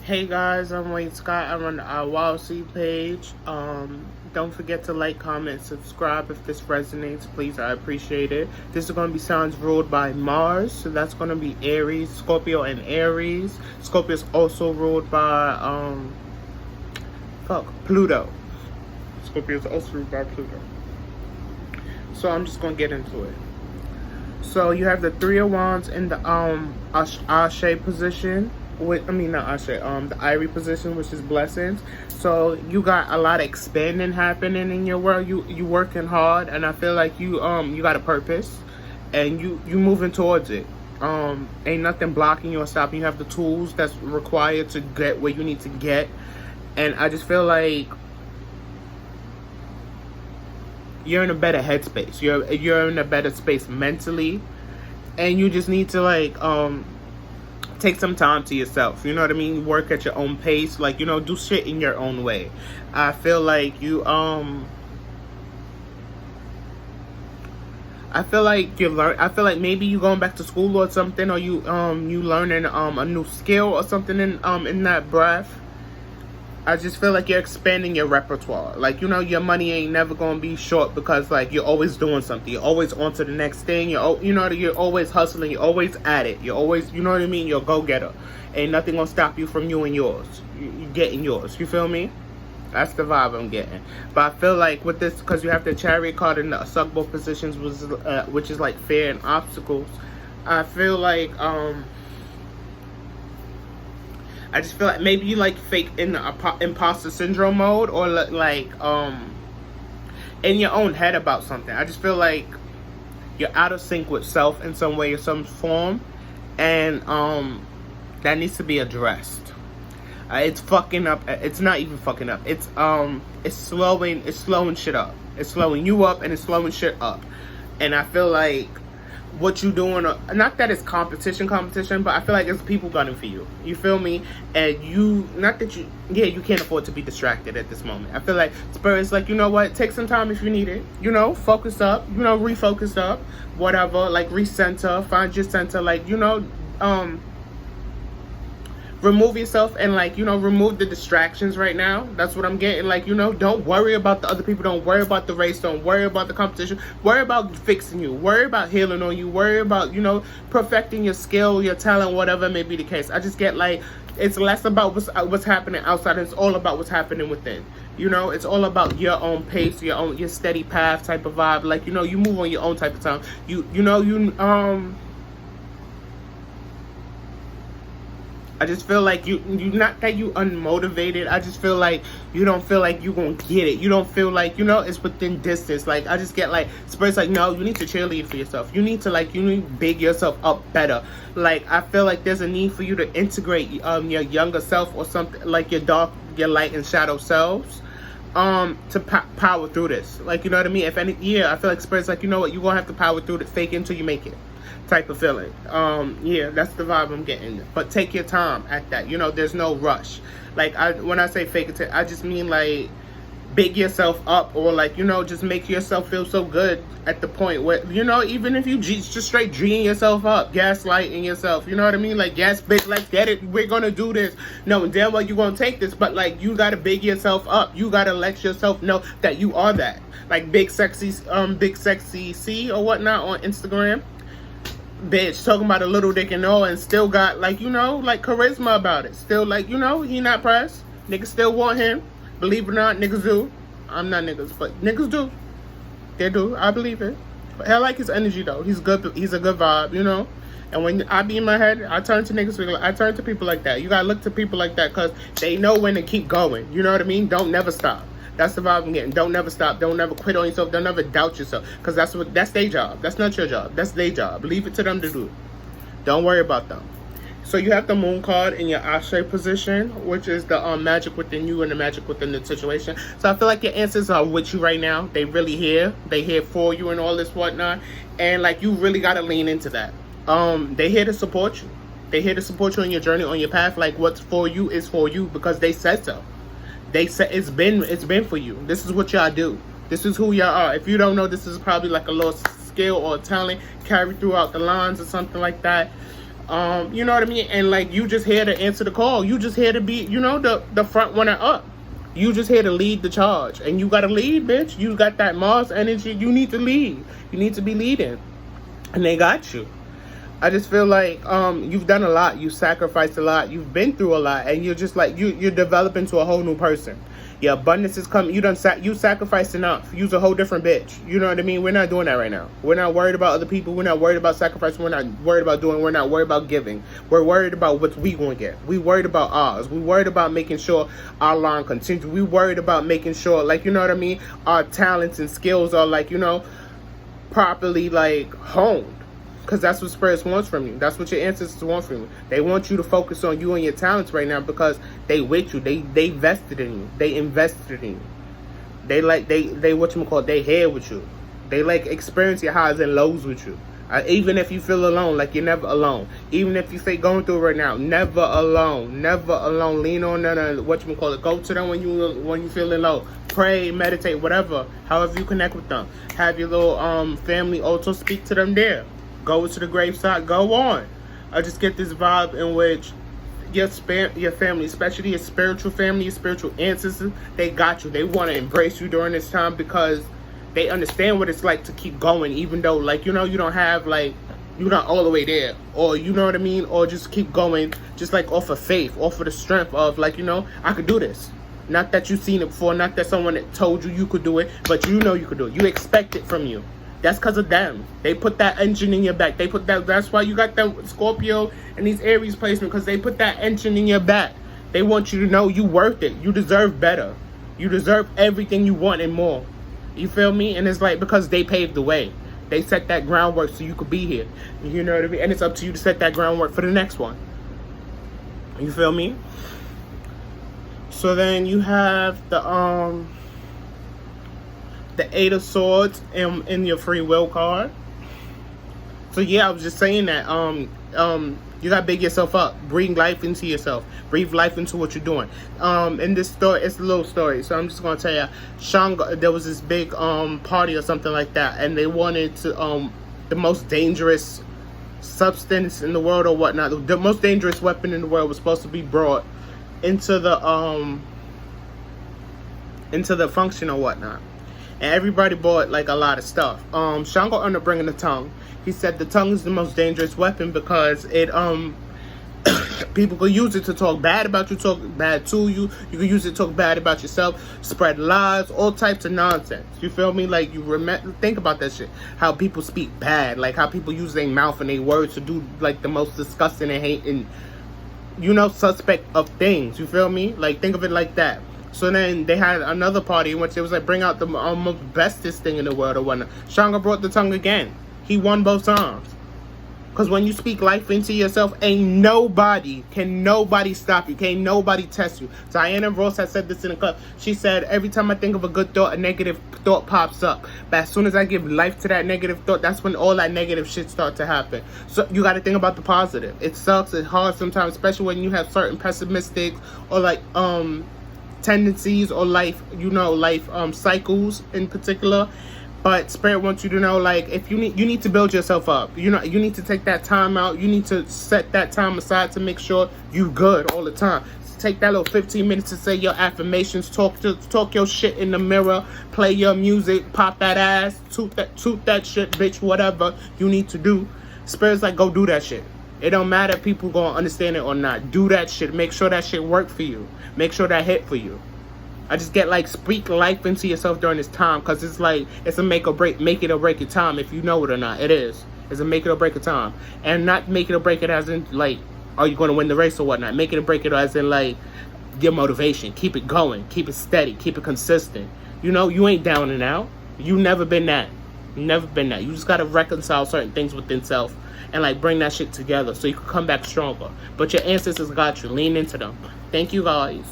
Hey guys, I'm Wayne Scott. I'm on the Iwildseed page. Don't forget to like, comment, subscribe if this resonates. Please, I appreciate it. This is going to be signs ruled by Mars, so that's going to be Aries, Scorpio, and Aries. Scorpio is also ruled by Pluto. Scorpio is also ruled by Pluto. So I'm just going to get into it. So you have the Three of Wands in the Ashe position. The Irie position, which is blessings. So you got a lot of expanding happening in your world. You working hard, and I feel like you got a purpose, and you moving towards it. Ain't nothing blocking you or stopping. You have the tools that's required to get where you need to get, and I just feel like you're in a better headspace. You're in a better space mentally, and you just need to take some time to yourself. You know what I mean? Work at your own pace. Do shit in your own way. I feel like you I feel like maybe you going back to school or something, or you learning a new skill or something in that breath. I just feel like you're expanding your repertoire. Your money ain't never gonna be short because you're always doing something. You're always on to the next thing. You're always hustling. You're always at it. You're always, you know what I mean? You're a go-getter. Ain't nothing gonna stop you from you and yours. You getting yours. You feel me? That's the vibe I'm getting. But I feel like with this, because you have the Chariot card in the suckable positions, which is like fear and obstacles. I feel like I just feel like maybe you fake in the imposter syndrome mode, or in your own head about something. I just feel like you're out of sync with self in some way or some form, and that needs to be addressed. It's fucking up. It's not even fucking up. It's slowing shit up. It's slowing you up, and it's slowing shit up. And I feel like what you doing, not that it's competition, but I feel like it's people gunning for you. You feel me? And you can't afford to be distracted at this moment. I feel like Spirit's like, you know what? Take some time if you need it. Focus up. Refocus up. Whatever. Recenter. Find your center. Remove yourself and remove the distractions right now. That's what I'm getting. Don't worry about the other people. Don't worry about the race. Don't worry about the competition. Worry about fixing you. Worry about healing on you. Worry about perfecting your skill, your talent, whatever may be the case. I just get it's less about what's happening outside. It's all about what's happening within. It's all about your own pace, your steady path type of vibe. You move on your own type of time. I just feel like you not that you unmotivated. I just feel like you don't feel like you gonna get it. You don't feel like, it's within distance. I just get Spirit's no, you need to cheerlead for yourself. You need to big yourself up better. I feel like there's a need for you to integrate your younger self or something, your light and shadow selves, to power through this. You know what I mean? I feel like Spirit's you know what, you're gonna have to power through it, fake it until you make it type of feeling. That's the vibe I'm getting. But take your time at that. There's no rush. When I say fake it, I just mean big yourself up, or just make yourself feel so good at the point where even if you just straight G'ing yourself up, gaslighting yourself. You know what I mean? Yes, bitch, let's get it. We're gonna do this. No, damn well you're gonna take this, but you gotta big yourself up. You gotta let yourself know that you are that. Big sexy C or whatnot on Instagram. Bitch talking about a little dick and all, and still got charisma about it. Still he not pressed. Niggas still want him. Believe it or not, niggas do. I'm not niggas, but niggas do. They do. I believe it. But I like his energy though. He's good. He's a good vibe, And when I be in my head, I turn to niggas. I turn to people like that. You gotta look to people like that because they know when to keep going. You know what I mean? Don't never stop. That's the vibe I'm getting. Don't never stop. Don't never quit on yourself. Don't never doubt yourself. Because that's their job. That's not your job. That's their job. Leave it to them to do. Don't worry about them. So you have the Moon card in your Ashe position, which is the magic within you and the magic within the situation. So I feel like your answers are with you right now. They really here. They here for you and all this whatnot. And you really got to lean into that. They here to support you. They here to support you on your journey, on your path. What's for you is for you because they said so. They said it's been for you. This is what y'all do. This is who y'all are. If you don't know, this is probably a little skill or talent carried throughout the lines or something like that. You know what I mean? And like, you just here to answer the call. You just here to be, you know, the front runner up. You just here to lead the charge. And you gotta lead, bitch. You got that Mars energy. You need to lead. You need to be leading. And they got you. I just feel like you've done a lot. You sacrificed a lot. You've been through a lot. And you're just like, you're developing to a whole new person. Your abundance is coming. You sacrificed enough. You's a whole different bitch. You know what I mean? We're not doing that right now. We're not worried about other people. We're not worried about sacrificing. We're not worried about doing. We're not worried about giving. We're worried about what we going to get. We worried about ours. We worried about making sure our line continues. We worried about making sure, like, you know what I mean? Our talents and skills are, like, you know, properly, like, honed. Because that's what Spirit wants from you. That's what your ancestors want from you. They want you to focus on you and your talents right now because they with you. They vested in you. They invested in you. They whatchamacallit, they here with you. They like experience your highs and lows with you. Even if you feel alone, like you're never alone. Even if you say going through it right now, never alone. Never alone. Lean on them, whatchamacallit. Go to them when you feeling low. Pray, meditate, whatever. However you connect with them. Have your little family also speak to them there. Go to the graveside. Go on. I just get this vibe in which your family, especially your spiritual family, your spiritual ancestors, they got you. They want to embrace you during this time because they understand what it's like to keep going, even though, like, you know, you don't have, like, you're not all the way there, or you know what I mean, or just keep going, just like off of faith, off of the strength of, like, you know, I could do this. Not that you've seen it before, not that someone that told you could do it, but you know you could do it. You expect it from you. That's because of them. They put that engine in your back. They put that. That's why you got that Scorpio and these Aries placement, because they put that engine in your back. They want you to know you worth it. You deserve better. You deserve everything you want and more. You feel me? And it's like, because they paved the way. They set that groundwork so you could be here. You know what I mean? And it's up to you to set that groundwork for the next one. You feel me? So then you have the Eight of Swords in your free will card. So yeah, I was just saying that you gotta big yourself up, breathe life into yourself, breathe life into what you're doing. In this story, it's a little story, so I'm just gonna tell you, Shango, there was this big party or something like that, and they wanted to the most dangerous substance in the world or whatnot, the most dangerous weapon in the world was supposed to be brought into the function or whatnot. And everybody bought like a lot of stuff. Shango ended up bringing the tongue. He said the tongue is the most dangerous weapon because it people could use it to talk bad about you, talk bad to you. You could use it to talk bad about yourself, spread lies, all types of nonsense. You feel me? Like, you think about that shit. How people speak bad, like how people use their mouth and their words to do like the most disgusting and hate and, you know, suspect of things. You feel me? Like, think of it like that. So then they had another party in which it was like, bring out the bestest thing in the world or whatnot. Shango brought the tongue again. He won both times. Because when you speak life into yourself, can nobody stop you. Can't nobody test you. Diana Ross has said this in a club. She said, every time I think of a good thought, a negative thought pops up. But as soon as I give life to that negative thought, that's when all that negative shit starts to happen. So you got to think about the positive. It sucks. It's hard sometimes, especially when you have certain pessimistic or like tendencies or life cycles in particular. But Spirit wants you to know, like, if you need to build yourself up. You know, you need to take that time out. You need to set that time aside to make sure you good all the time. Take that little 15 minutes to say your affirmations, talk your shit in the mirror, play your music, pop that ass, toot that shit, bitch, whatever you need to do. Spirit's like, go do that shit. It don't matter if people gonna understand it or not. Do that shit. Make sure that shit work for you. Make sure that hit for you. I just get like, speak life into yourself during this time, because it's like, it's a make it or break it time, if you know it or not. It is. It's a make it or break it time. And not make it or break it as in like, are you going to win the race or whatnot? Make it or break it as in like, your motivation. Keep it going. Keep it steady. Keep it consistent. You know, you ain't down and out. You never been that. You never been that. You just got to reconcile certain things within self and like bring that shit together so you can come back stronger. But your ancestors got you. Lean into them. Thank you, guys.